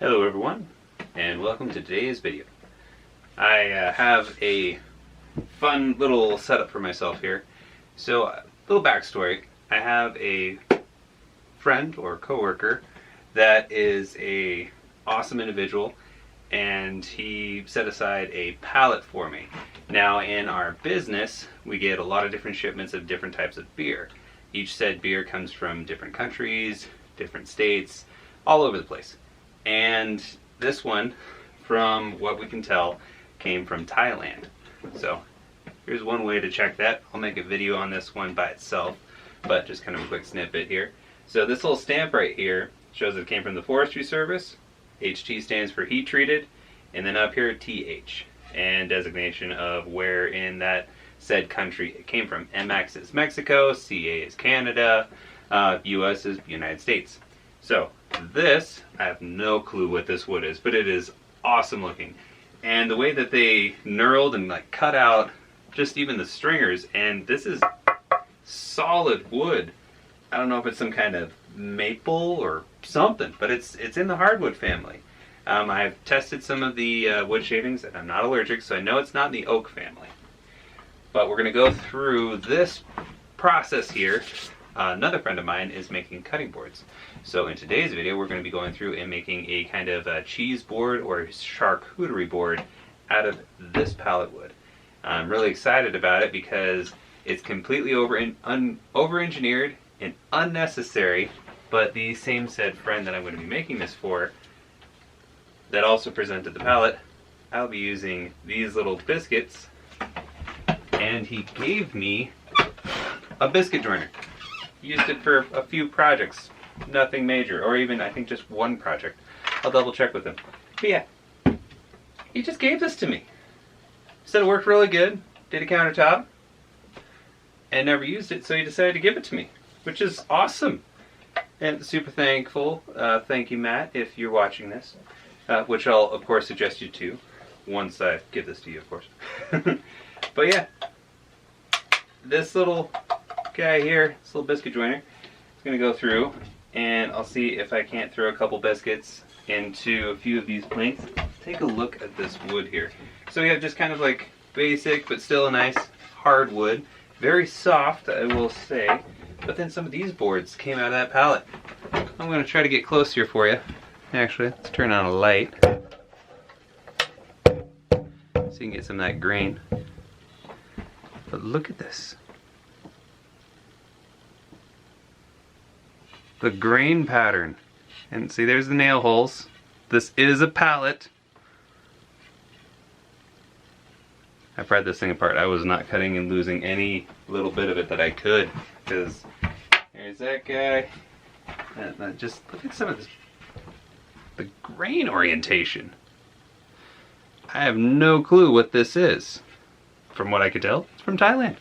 Hello everyone, and welcome to today's video. I have a fun little setup for myself here. So, a little backstory. I have a friend or coworker that is a awesome individual, and he set aside a pallet for me. Now, in our business, we get a lot of different shipments of different types of beer. Each said beer comes from different countries, different states, all over the place. And this one, from what we can tell, came from Thailand. So here's one way to check that. I'll make a video on this one by itself, but just kind of a quick snippet here. So this little stamp right here shows that it came from the Forestry Service. HT stands for heat treated, and then up here TH, and designation of where in that said country it came from. MX is Mexico, CA is Canada, US is United States. So this, I have no clue what this wood is, but it is awesome looking. And the way that they knurled and like cut out just even the stringers, and this is solid wood. I don't know if it's some kind of maple or something, but it's in the hardwood family. I've tested some of the wood shavings and I'm not allergic, so I know it's not in the oak family. But we're going to go through this process here. Another friend of mine is making cutting boards. So in today's video, we're going to be going through and making a kind of a cheese board or charcuterie board out of this pallet wood. I'm really excited about it because it's completely over-engineered and unnecessary, but the same said friend that I'm going to be making this for, that also presented the pallet, I'll be using these little biscuits, and he gave me a biscuit joiner. Used it for a few projects, nothing major, or even I think just one project. I'll double check with him. But yeah, he just gave this to me. Said it worked really good, did a countertop, and never used it, so he decided to give it to me, which is awesome. And super thankful. Thank you, Matt, if you're watching this, which I'll of course suggest you to once I give this to you, of course. But yeah, this little guy here, this little biscuit joiner, is going to go through and I'll see if I can't throw a couple biscuits into a few of these planks. Take a look at this wood here. So we have just kind of like basic but still a nice hard wood. Very soft, I will say. But then some of these boards came out of that pallet. I'm going to try to get close here for you. Actually, let's turn on a light so you can get some of that grain. But look at this. The grain pattern. And see, there's the nail holes. This is a pallet. I pried this thing apart. I was not cutting and losing any little bit of it that I could. Because there's that guy. And just look at some of this. The grain orientation. I have no clue what this is. From what I could tell, it's from Thailand.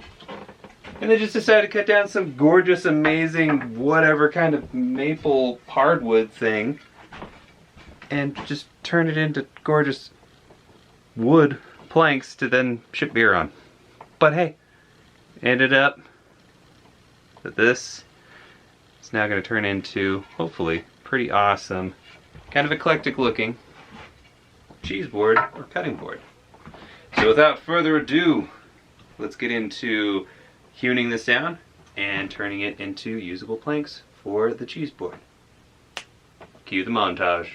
And they just decided to cut down some gorgeous, amazing, whatever kind of maple hardwood thing and just turn it into gorgeous wood planks to then ship beer on. But hey, ended up that this is now going to turn into, hopefully, pretty awesome, kind of eclectic looking cheese board or cutting board. So without further ado, let's get into hewing this down and turning it into usable planks for the cheese board. Cue the montage.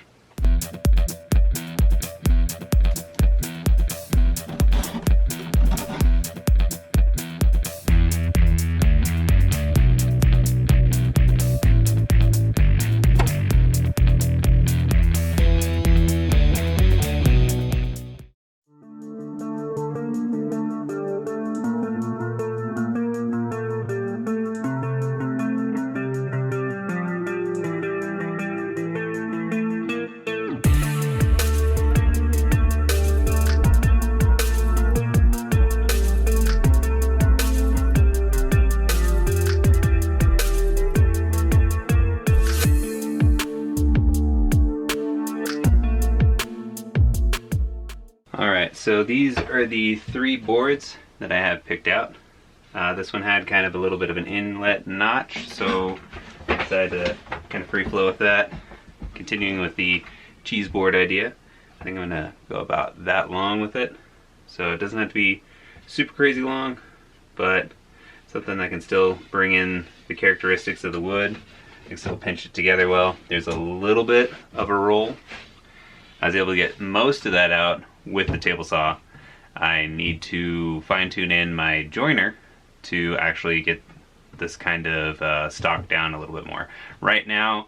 So these are the 3 boards that I have picked out. This one had kind of a little bit of an inlet notch, so I decided to kind of free flow with that. Continuing with the cheese board idea. I think I'm gonna go about that long with it. So it doesn't have to be super crazy long, but something that can still bring in the characteristics of the wood. I can still pinch it together well. There's a little bit of a roll. I was able to get most of that out with the table saw. I need to fine tune in my joiner to actually get this kind of stock down a little bit more. Right now,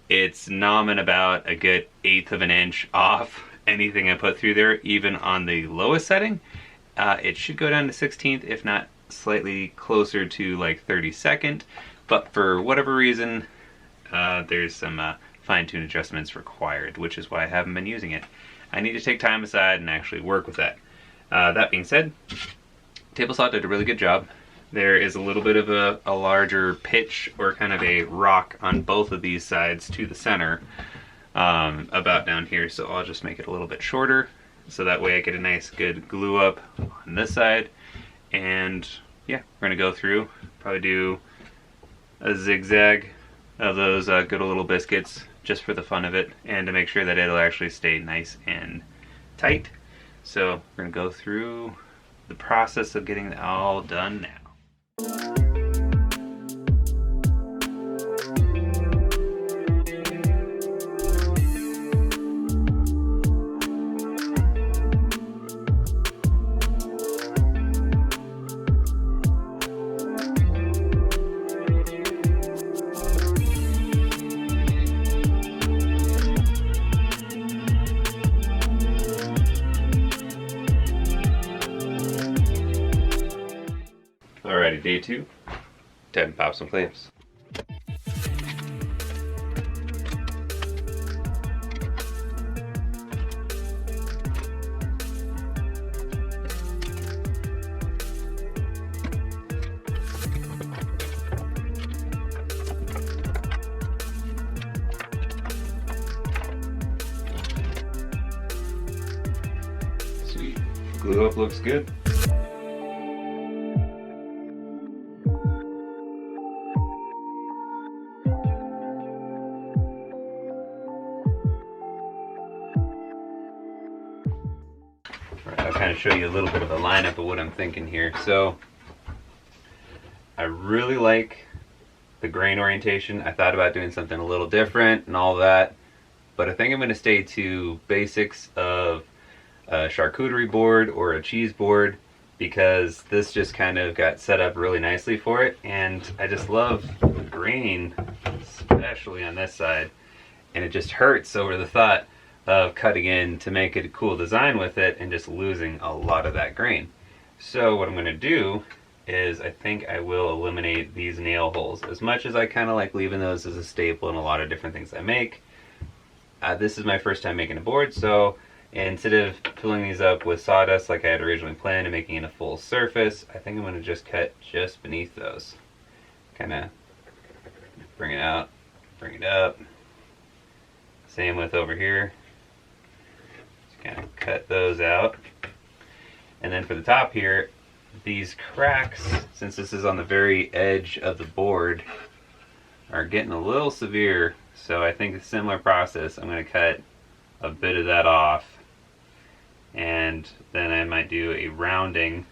it's nomming about a good 1/8 of an inch off anything I put through there, even on the lowest setting. It should go down to 16th, if not slightly closer to like 32nd. But for whatever reason, there's some fine-tune adjustments required, which is why I haven't been using it. I need to take time aside and actually work with that. That being said, table saw did a really good job. There is a little bit of a larger pitch or kind of a rock on both of these sides to the center, about down here, so I'll just make it a little bit shorter so that way I get a nice good glue up on this side. And yeah, we're gonna go through, probably do a zigzag of those good little biscuits just for the fun of it and to make sure that it'll actually stay nice and tight. So we're gonna go through the process of getting it all done now. Alrighty, day 2, time to pop some clamps. Sweet, glue up looks good. I'll kind of show you a little bit of a lineup of what I'm thinking here. So I really like the grain orientation. I thought about doing something a little different and all that, but I think I'm going to stay to basics of a charcuterie board or a cheese board, because this just kind of got set up really nicely for it, and I just love the grain, especially on this side, and it just hurts over the thought of cutting in to make it a cool design with it and just losing a lot of that grain. So what I'm going to do is I think I will eliminate these nail holes. As much as I kind of like leaving those as a staple in a lot of different things I make, this is my first time making a board, so instead of filling these up with sawdust like I had originally planned and making it a full surface, I think I'm going to just cut just beneath those. Kind of bring it out, bring it up. Same with over here. Kind of cut those out. And then for the top here, these cracks, since this is on the very edge of the board, are getting a little severe. So I think a similar process, I'm going to cut a bit of that off, and then I might do a rounding,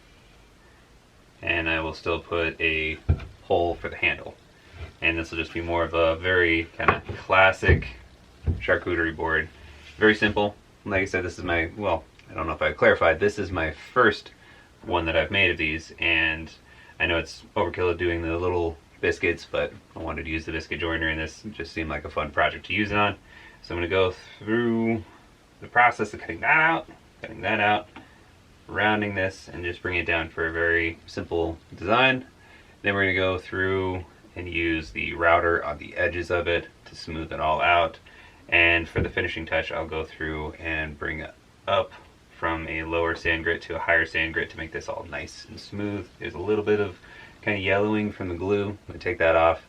and I will still put a hole for the handle. And this will just be more of a very kind of classic charcuterie board. Very simple. Like I said, this is my, well, I don't know if I clarified, this is my first one that I've made of these, and I know it's overkill doing the little biscuits, but I wanted to use the biscuit joiner, and this just seemed like a fun project to use it on. So I'm going to go through the process of cutting that out, rounding this, and just bring it down for a very simple design. Then we're going to go through and use the router on the edges of it to smooth it all out. And for the finishing touch, I'll go through and bring it up from a lower sand grit to a higher sand grit to make this all nice and smooth. There's a little bit of kind of yellowing from the glue. I'm going to take that off.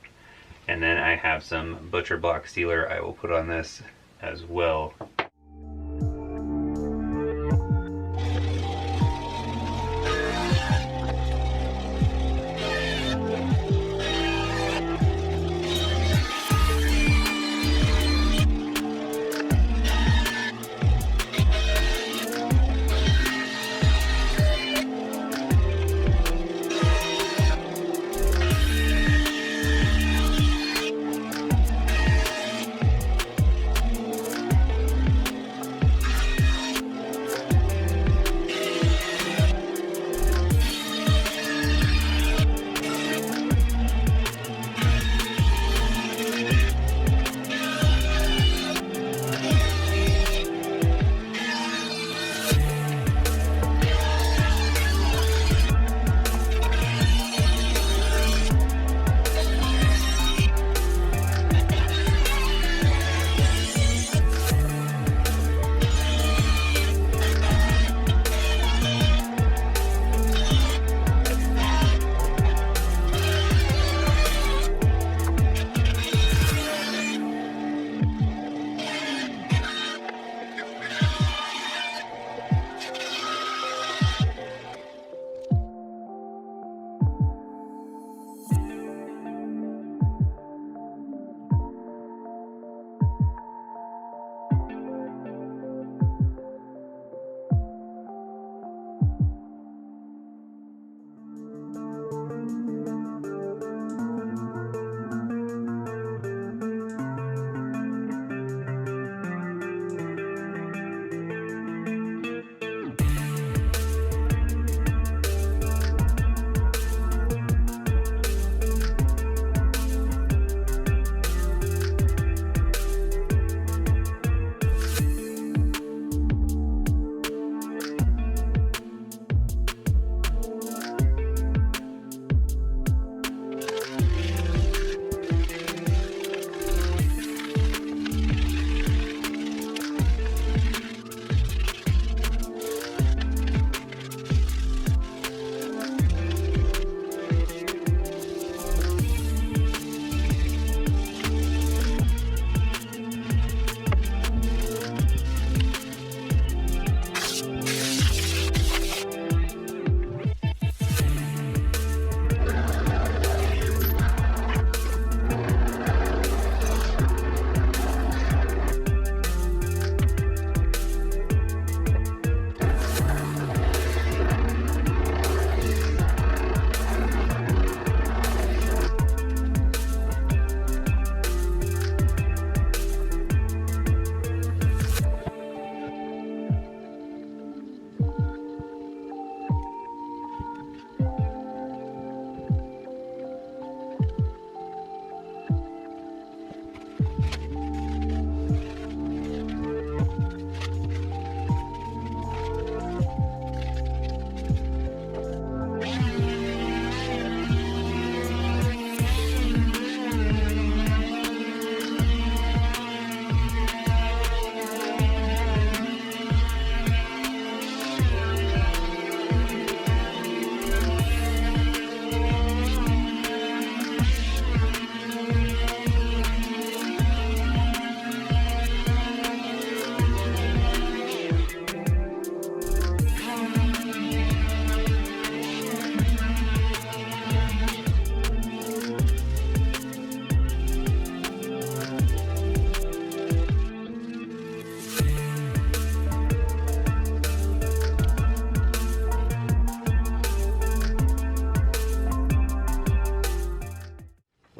And then I have some butcher block sealer I will put on this as well.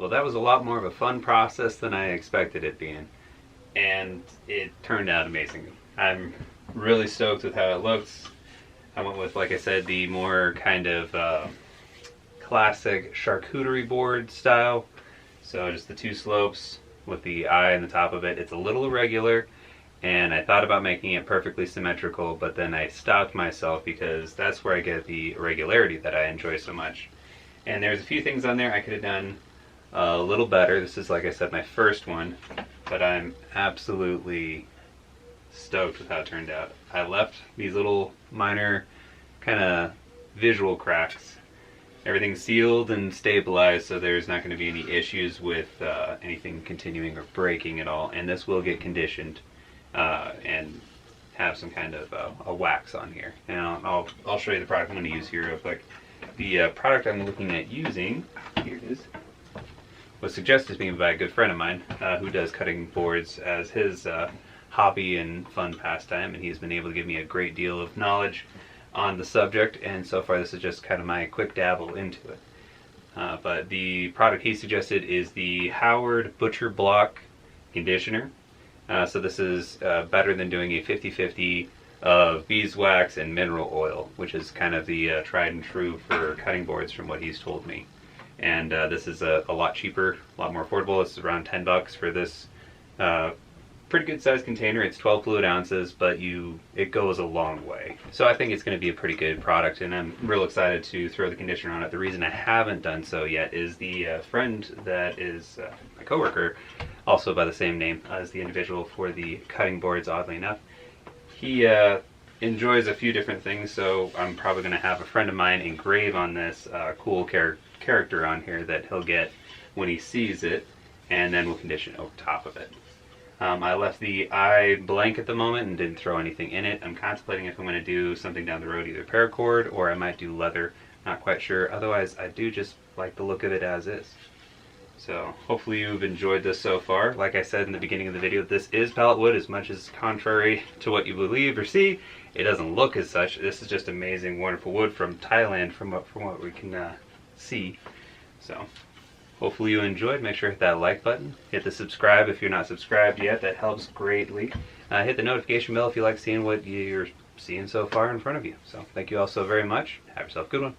Well, that was a lot more of a fun process than I expected it being, and it turned out amazing. I'm really stoked with how it looks. I went with, like I said, the more kind of classic charcuterie board style. So just the two slopes with the eye on the top of it. It's a little irregular, and I thought about making it perfectly symmetrical, but then I stopped myself because that's where I get the irregularity that I enjoy so much. And there's a few things on there I could have done a little better. This is, like I said, my first one, but I'm absolutely stoked with how it turned out. I left these little minor kind of visual cracks. Everything's sealed and stabilized, so there's not going to be any issues with anything continuing or breaking at all. And this will get conditioned and have some kind of a wax on here. And I'll show you the product I'm going to use here real quick. The product I'm looking at using, here it is, was suggested to me by a good friend of mine who does cutting boards as his hobby and fun pastime, and he's been able to give me a great deal of knowledge on the subject, and so far this is just kind of my quick dabble into it. But the product he suggested is the Howard Butcher Block Conditioner. So this is better than doing a 50-50 of beeswax and mineral oil, which is kind of the tried and true for cutting boards from what he's told me. And this is a lot cheaper, a lot more affordable. It's around $10 for this pretty good sized container. It's 12 fluid ounces, but it goes a long way. So I think it's going to be a pretty good product, and I'm real excited to throw the conditioner on it. The reason I haven't done so yet is the friend that is my coworker, also by the same name as the individual for the cutting boards, oddly enough, he enjoys a few different things, so I'm probably going to have a friend of mine engrave on this cool character on here that he'll get when he sees it, and then we'll condition over top of it. I left the eye blank at the moment and didn't throw anything in it. I'm contemplating if I'm going to do something down the road, either paracord or I might do leather. Not quite sure. Otherwise, I do just like the look of it as is. So hopefully you've enjoyed this so far. Like I said in the beginning of the video, this is pallet wood. As much as contrary to what you believe or see, it doesn't look as such. This is just amazing, wonderful wood from Thailand from what we can see. So hopefully you enjoyed. Make sure to hit that like button. Hit the subscribe if you're not subscribed yet. That helps greatly. Hit the notification bell if you like seeing what you're seeing so far in front of you. So thank you all so very much. Have yourself a good one.